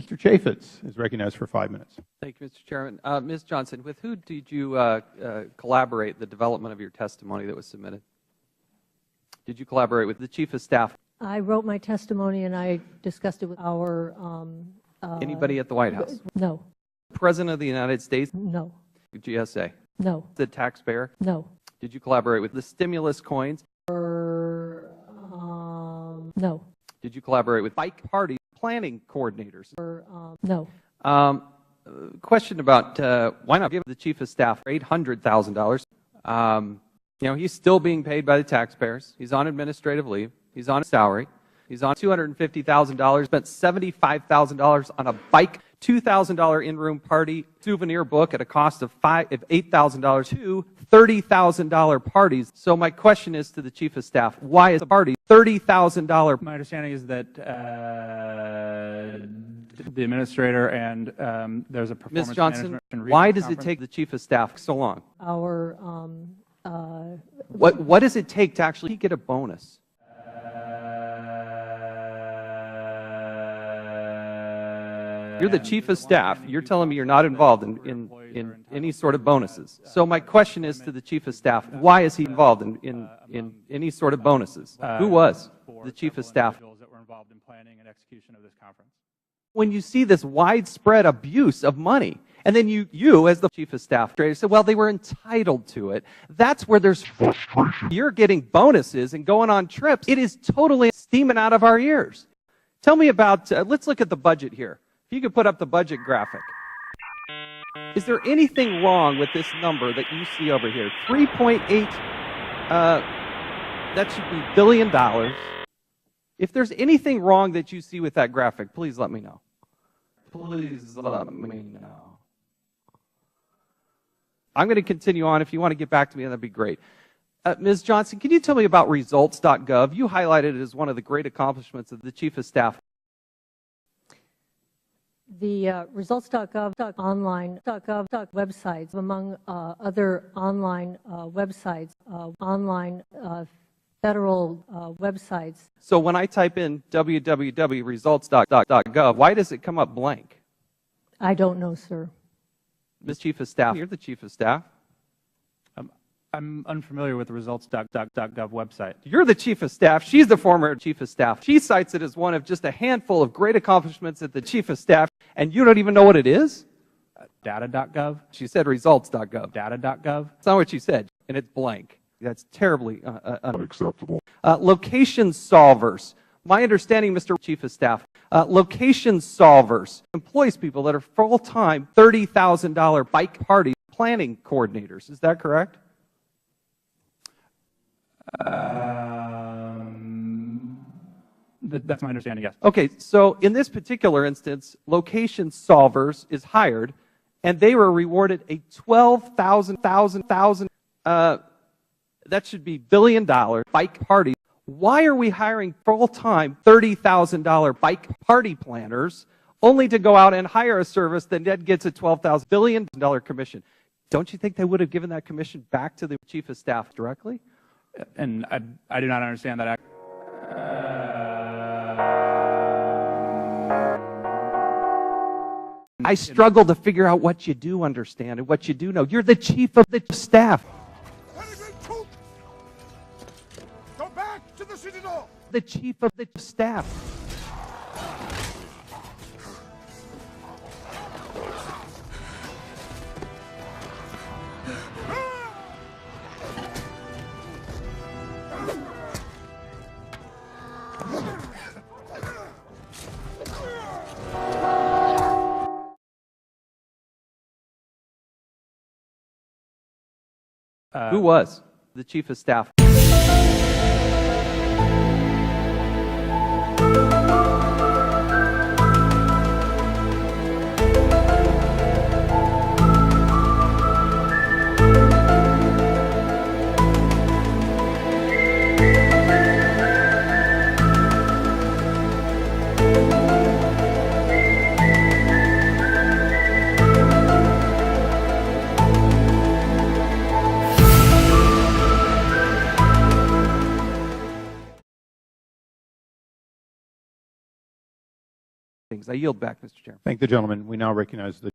Mr. Chaffetz is recognized for 5 minutes. Thank you, Mr. Chairman. Ms. Johnson, with who did you collaborate the development of your testimony that was submitted? Did you collaborate with the Chief of Staff? I wrote my testimony and I discussed it with our... Anybody at the White House? No. President of the United States? No. GSA? No. The taxpayer? No. Did you collaborate with the stimulus coins? No. Did you collaborate with bike party planning coordinators? No. Question about why not give the Chief of Staff $800,000? You know, he's still being paid by the taxpayers. He's on administrative leave. He's on salary. He's on $250,000, spent $75,000 on a bike, $2,000 in-room party, souvenir book at a cost of $8,000 to $30,000 parties. So my question is to the Chief of Staff, why is the party $30,000? My understanding is that the administrator and there's a performance Ms. Johnson, management why does it take the Chief of Staff so long? Our... What does it take to actually get a bonus? You're the Chief of Staff. You're telling me you're not involved in any sort of bonuses. So my question is to the Chief of Staff, why is he involved in any sort of bonuses? Who was the Chief of Staff? That were involved in planning and execution of this conference. When you see this widespread abuse of money, and then you as the Chief of Staff say, well, they were entitled to it. That's where you're getting bonuses and going on trips. It is totally steaming out of our ears. Tell me about, let's look at the budget here. If you could put up the budget graphic. Is there anything wrong with this number that you see over here? 3.8, that should be $1 billion. If there's anything wrong that you see with that graphic, please let me know. Please let me know. I'm going to continue on. If you want to get back to me, that'd be great. Ms. Johnson, can you tell me about results.gov? You highlighted it as one of the great accomplishments of the Chief of Staff. The results.gov online websites, among other online websites, federal websites. So when I type in www.results.gov, why does it come up blank? I don't know, sir. Ms. Chief of Staff, you're the Chief of Staff. I'm unfamiliar with the results.gov website. You're the Chief of Staff. She's the former Chief of Staff. She cites it as one of just a handful of great accomplishments at the Chief of Staff, and you don't even know what it is? Data.gov? She said results.gov. Data.gov? That's not what she said, and it's blank. That's terribly unacceptable. Location solvers. My understanding, Mr. Chief of Staff, location solvers employs people that are full-time $30,000 bike party planning coordinators. Is that correct? That's my understanding, yes. Okay, so in this particular instance, Location Solvers is hired, and they were rewarded a $12,000, that should be $1 billion bike party. Why are we hiring full-time $30,000 bike party planners only to go out and hire a service that then gets a $12,000 billion commission? Don't you think they would have given that commission back to the Chief of Staff directly? And I do not understand that. I struggle to figure out what you do understand and what you do know. You're the Chief of the Staff. Go back to the Citadel. The Chief of the Staff. Who was the Chief of Staff? things. I yield back, Mr. Chairman. Thank the gentleman. We now recognize the